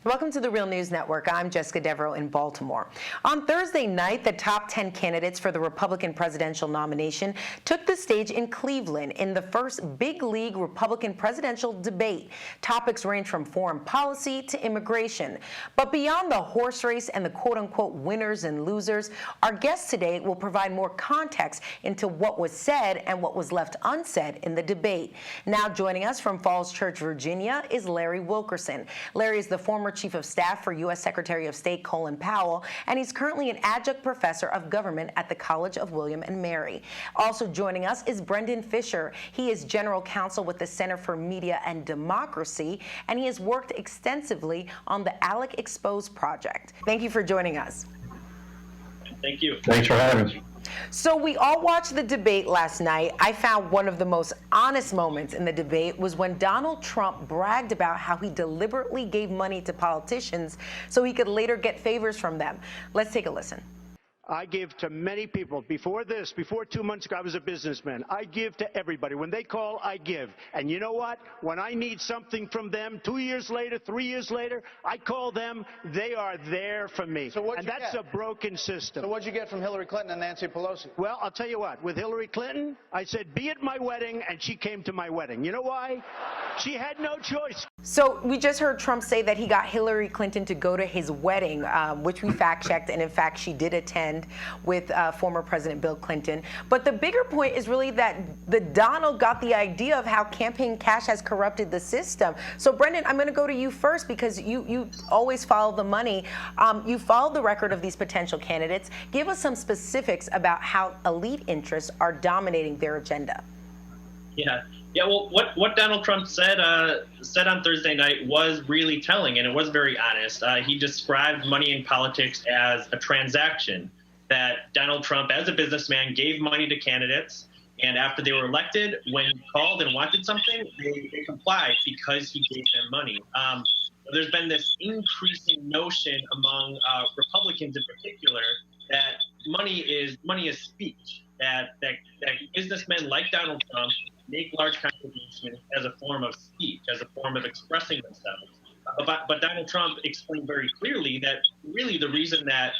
Welcome to the Real News Network. I'm Jessica Devereaux in Baltimore. On Thursday night, the top 10 candidates for the Republican presidential nomination took the stage in Cleveland in the first big league Republican presidential debate. Topics range from foreign policy to immigration. But beyond the horse race and the quote-unquote winners and losers, our guest today will provide more context into what was said and what was left unsaid in the debate. Now joining us from Falls Church, Virginia, is Larry Wilkerson. Larry is the former Chief of Staff for U.S. Secretary of State Colin Powell, and he's currently an adjunct professor of government at the College of William and Mary. Also joining us is Brendan Fisher. He is General Counsel with the Center for Media and Democracy, and he has worked extensively on the ALEC Expose project. Thank you for joining us. Thank you. Thanks for having us. So we all watched the debate last night. I found one of the most honest moments in the debate was when Donald Trump bragged about how he deliberately gave money to politicians so he could later get favors from them. Let's take a listen. I give to many people. Before 2 months ago, I was a businessman. I give to everybody. When they call, I give. And you know what? When I need something from them, 2 years later, 3 years later, I call them. They are there for me. And that's a broken system. So what'd you get from Hillary Clinton and Nancy Pelosi? Well, I'll tell you what. With Hillary Clinton, I said, be at my wedding, and she came to my wedding. You know why? She had no choice. So we just heard Trump say that he got Hillary Clinton to go to his wedding, which we fact-checked, and in fact, she did attend with former President Bill Clinton. But the bigger point is really that the Donald got the idea of how campaign cash has corrupted the system. So Brendan, I'm going to go to you first because you always follow the money. You followed the record of these potential candidates. Give us some specifics about how elite interests are dominating their agenda. Yeah. Well, what Donald Trump said on Thursday night was really telling, and it was very honest. He described money in politics as a transaction, that Donald Trump, as a businessman, gave money to candidates, and after they were elected, when he called and wanted something, they complied because he gave them money. There's been this increasing notion among Republicans in particular that money is speech, that businessmen like Donald Trump make large contributions as a form of speech, as a form of expressing themselves. But Donald Trump explained very clearly that really the reason that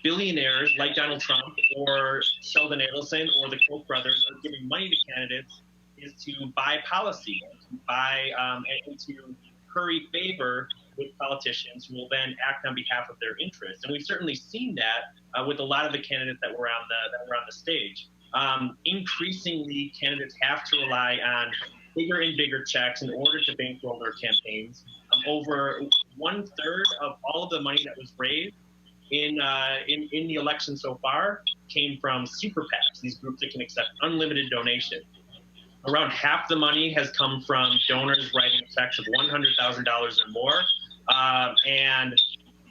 billionaires like Donald Trump or Sheldon Adelson or the Koch brothers are giving money to candidates is to buy policy, and to curry favor with politicians who will then act on behalf of their interests. And we've certainly seen that with a lot of the candidates that were on the stage. Increasingly, candidates have to rely on bigger and bigger checks in order to bankroll their campaigns. Over 1/3 of all of the money that was raised in the election so far came from super PACs, these groups that can accept unlimited donations. Around half the money has come from donors writing checks of $100,000 or more. And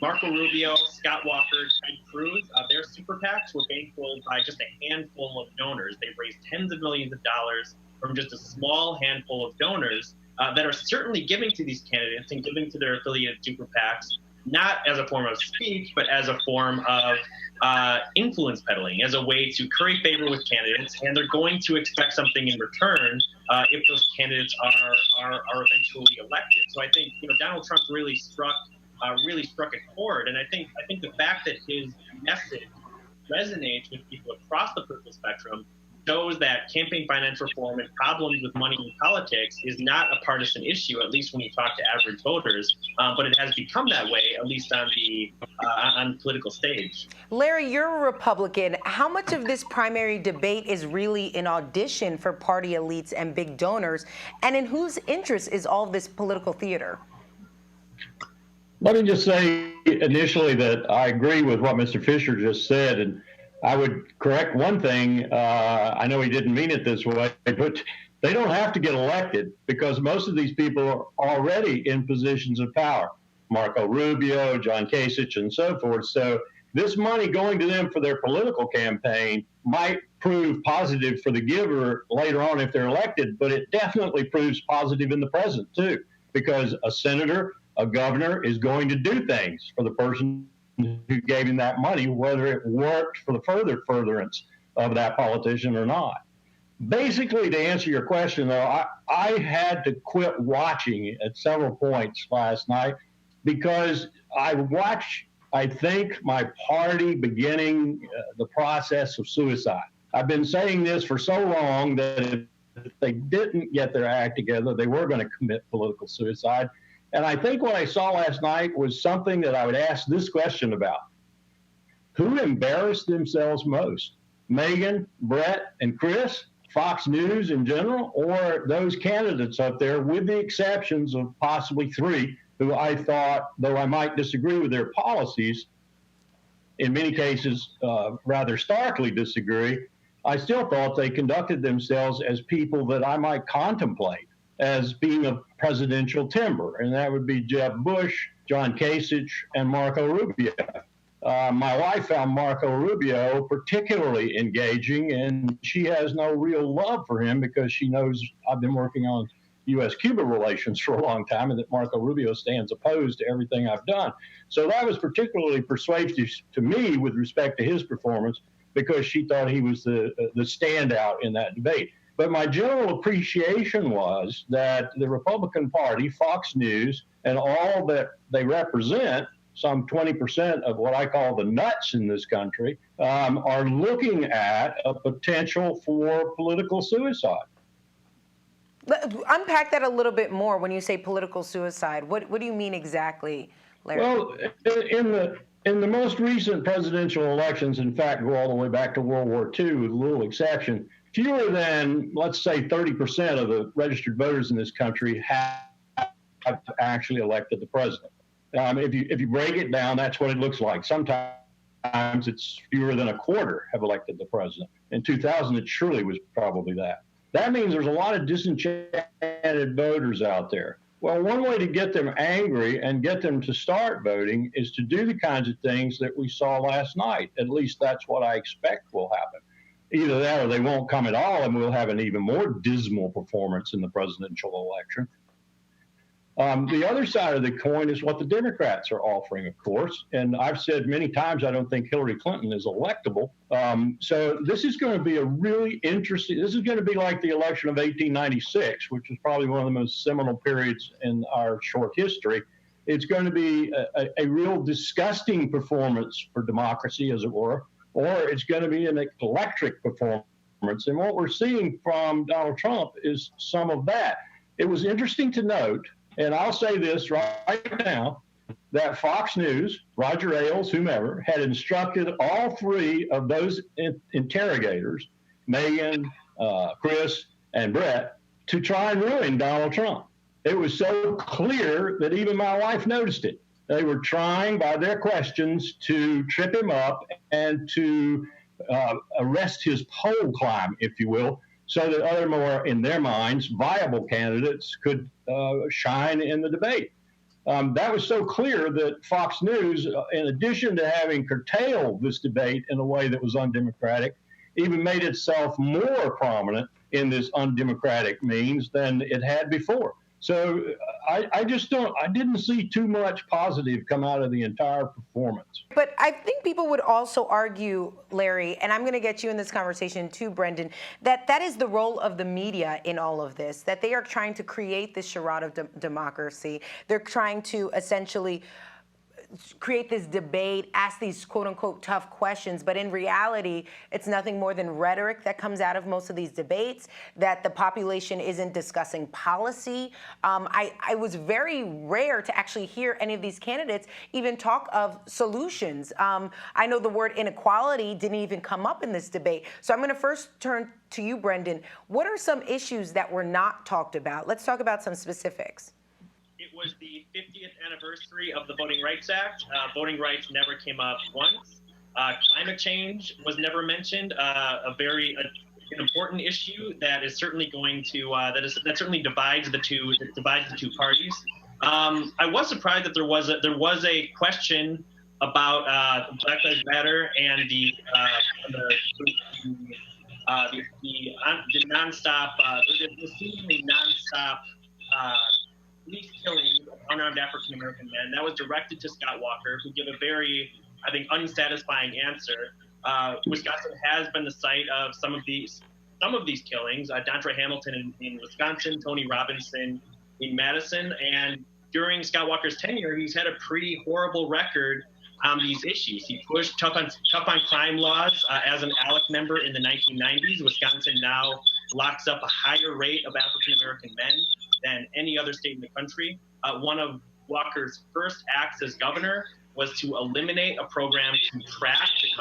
Marco Rubio, Scott Walker, Ted Cruz, their super PACs were bankrolled by just a handful of donors. They've raised tens of millions of dollars from just a small handful of donors that are certainly giving to these candidates and giving to their affiliated super PACs, not as a form of speech, but as a form of influence peddling, as a way to curry favor with candidates, and they're going to expect something in return if those candidates are eventually elected. So I think Donald Trump really struck a chord, and I think the fact that his message resonates with people across the political spectrum shows that campaign finance reform and problems with money in politics is not a partisan issue, at least when you talk to average voters, but it has become that way, at least on the political stage. Larry, you're a Republican. How much of this primary debate is really an audition for party elites and big donors, and in whose interest is all this political theater? Let me just say initially that I agree with what Mr. Fisher just said, and I would correct one thing. I know he didn't mean it this way, but they don't have to get elected because most of these people are already in positions of power. Marco Rubio, John Kasich, and so forth. So this money going to them for their political campaign might prove positive for the giver later on if they're elected, but it definitely proves positive in the present too, because a senator, a governor is going to do things for the person who gave him that money, whether it worked for the furtherance of that politician or not. Basically, to answer your question, though, I had to quit watching at several points last night because I watch, I think, my party beginning the process of suicide. I've been saying this for so long that if they didn't get their act together, they were going to commit political suicide. And I think what I saw last night was something that I would ask this question about. Who embarrassed themselves most? Megyn, Brett, and Chris, Fox News in general, or those candidates up there, with the exceptions of possibly three, who I thought, though I might disagree with their policies, in many cases rather starkly disagree, I still thought they conducted themselves as people that I might contemplate as being of presidential timber, and that would be Jeb Bush, John Kasich, and Marco Rubio. My wife found Marco Rubio particularly engaging, and she has no real love for him because she knows I've been working on U.S.-Cuba relations for a long time, and that Marco Rubio stands opposed to everything I've done. So that was particularly persuasive to me with respect to his performance, because she thought he was the standout in that debate. But my general appreciation was that the Republican Party, Fox News, and all that they represent, some 20% of what I call the nuts in this country, are looking at a potential for political suicide. Unpack that a little bit more when you say political suicide. What do you mean exactly, Larry? Well, in the most recent presidential elections, in fact, go all the way back to World War II with little exception, fewer than, let's say, 30% of the registered voters in this country have actually elected the president. If you break it down, that's what it looks like. Sometimes it's fewer than a quarter have elected the president. In 2000, it surely was probably that. That means there's a lot of disenchanted voters out there. Well, one way to get them angry and get them to start voting is to do the kinds of things that we saw last night. At least that's what I expect will happen. Either that or they won't come at all, and we'll have an even more dismal performance in the presidential election. The other side of the coin is what the Democrats are offering, of course. And I've said many times I don't think Hillary Clinton is electable. So this is going to be a really interesting, this is going to be like the election of 1896, which is probably one of the most seminal periods in our short history. It's going to be a real disgusting performance for democracy, as it were, or it's going to be an electric performance. And what we're seeing from Donald Trump is some of that. It was interesting to note, and I'll say this right now, that Fox News, Roger Ailes, whomever, had instructed all three of those interrogators, Megyn, Chris, and Brett, to try and ruin Donald Trump. It was so clear that even my wife noticed it. They were trying, by their questions, to trip him up and to arrest his poll climb, if you will, so that other more, in their minds, viable candidates could shine in the debate. That was so clear that Fox News, in addition to having curtailed this debate in a way that was undemocratic, even made itself more prominent in this undemocratic means than it had before. So I didn't see too much positive come out of the entire performance. But I think people would also argue, Larry, and I'm going to get you in this conversation too, Brendan, that is the role of the media in all of this, that they are trying to create this charade of democracy. They're trying to essentially create this debate, ask these quote-unquote tough questions, but in reality, it's nothing more than rhetoric that comes out of most of these debates, that the population isn't discussing policy. I was very rare to actually hear any of these candidates even talk of solutions. I know the word inequality didn't even come up in this debate. So I'm going to first turn to you, Brendan. What are some issues that were not talked about? Let's talk about some specifics. It was the 50th anniversary of the Voting Rights Act. Voting rights never came up once. Climate change was never mentioned. An important issue that is certainly going to that certainly divides the two parties. I was surprised that there was a question about Black Lives Matter and the nonstop, the seemingly nonstop. Police killing of unarmed African-American men. That was directed to Scott Walker, who gave a very, I think, unsatisfying answer. Wisconsin has been the site of some of these killings. Dontre Hamilton in Wisconsin, Tony Robinson in Madison, and during Scott Walker's tenure, he's had a pretty horrible record on these issues. He pushed tough on crime laws as an ALEC member in the 1990s. Wisconsin now locks up a higher rate of African-American men than any other state in the country. One of Walker's first acts as governor was to eliminate a program to track the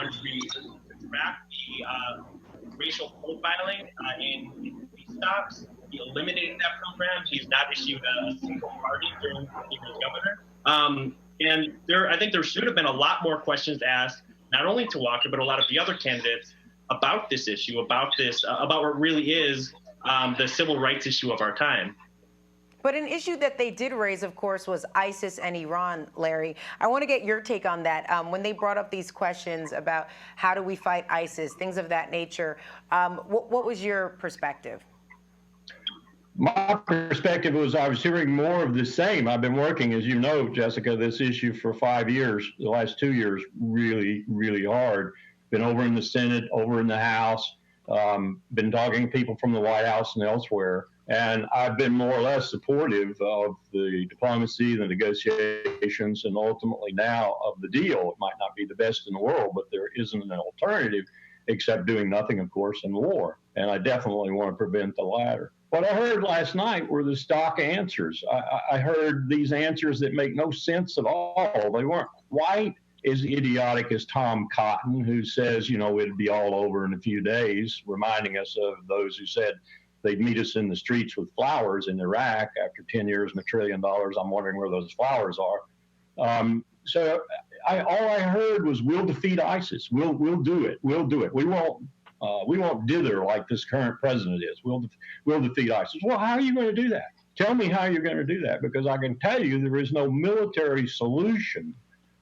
racial profiling in police stops. He eliminated that program. He's not issued a single pardon during he was governor. And I think there should have been a lot more questions asked, not only to Walker, but a lot of the other candidates about this issue, about what really is the civil rights issue of our time. But an issue that they did raise, of course, was ISIS and Iran, Larry. I want to get your take on that. When they brought up these questions about how do we fight ISIS, things of that nature, what was your perspective? My perspective was I was hearing more of the same. I've been working, as you know, Jessica, this issue for 5 years, the last 2 years, really, really hard. Been over in the Senate, over in the House, been talking to people from the White House and elsewhere. And I've been more or less supportive of the diplomacy, the negotiations, and ultimately now of the deal. It might not be the best in the world, but there isn't an alternative except doing nothing, of course, in war. And I definitely want to prevent the latter. What I heard last night were the stock answers. I heard these answers that make no sense at all. They weren't quite as idiotic as Tom Cotton, who says, you know, it'd be all over in a few days, reminding us of those who said they'd meet us in the streets with flowers in Iraq after 10 years and $1 trillion. I'm wondering where those flowers are. So all I heard was, we'll defeat ISIS. We'll do it. We'll do it. We won't dither like this current president is. We'll defeat ISIS. Well, how are you going to do that? Tell me how you're going to do that, because I can tell you there is no military solution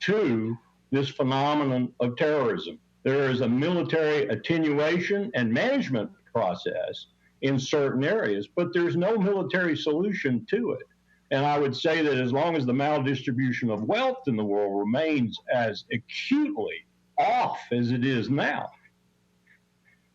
to this phenomenon of terrorism. There is a military attenuation and management process in certain areas, but there's no military solution to it. And I would say that as long as the maldistribution of wealth in the world remains as acutely off as it is now,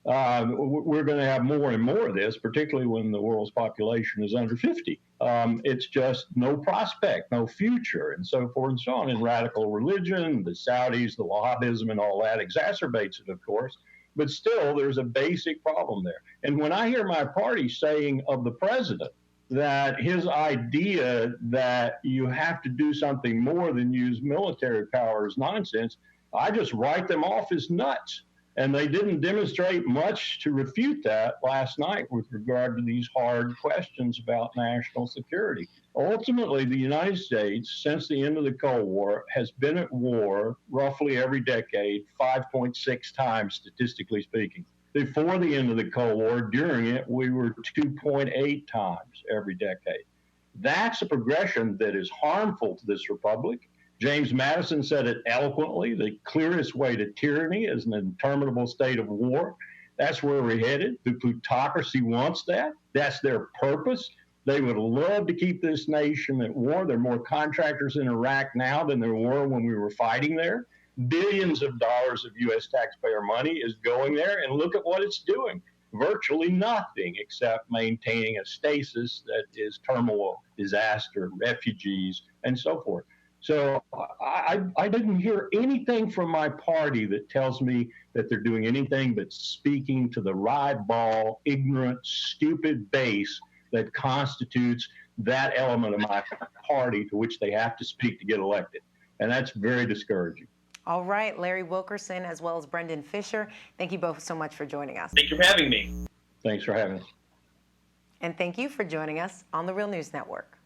we're going to have more and more of this, particularly when the world's population is under 50. It's just no prospect, no future, and so forth and so on. And radical religion, the Saudis, the Wahhabism, and all that exacerbates it, of course. But still, there's a basic problem there. And when I hear my party saying of the president that his idea that you have to do something more than use military power is nonsense, I just write them off as nuts. And they didn't demonstrate much to refute that last night with regard to these hard questions about national security. Ultimately, the United States, since the end of the Cold War, has been at war roughly every decade, 5.6 times, statistically speaking. Before the end of the Cold War, during it, we were 2.8 times every decade. That's a progression that is harmful to this republic. James Madison said it eloquently: the clearest way to tyranny is an interminable state of war. That's where we're headed. The plutocracy wants that. That's their purpose. They would love to keep this nation at war. There are more contractors in Iraq now than there were when we were fighting there. Billions of dollars of U.S. taxpayer money is going there, and look at what it's doing. Virtually nothing except maintaining a stasis that is turmoil, disaster, refugees, and so forth. So I didn't hear anything from my party that tells me that they're doing anything but speaking to the ribald, ignorant, stupid base that constitutes that element of my party to which they have to speak to get elected. And that's very discouraging. All right, Larry Wilkerson as well as Brendan Fisher, thank you both so much for joining us. Thank you for having me. Thanks for having us. And thank you for joining us on the Real News Network.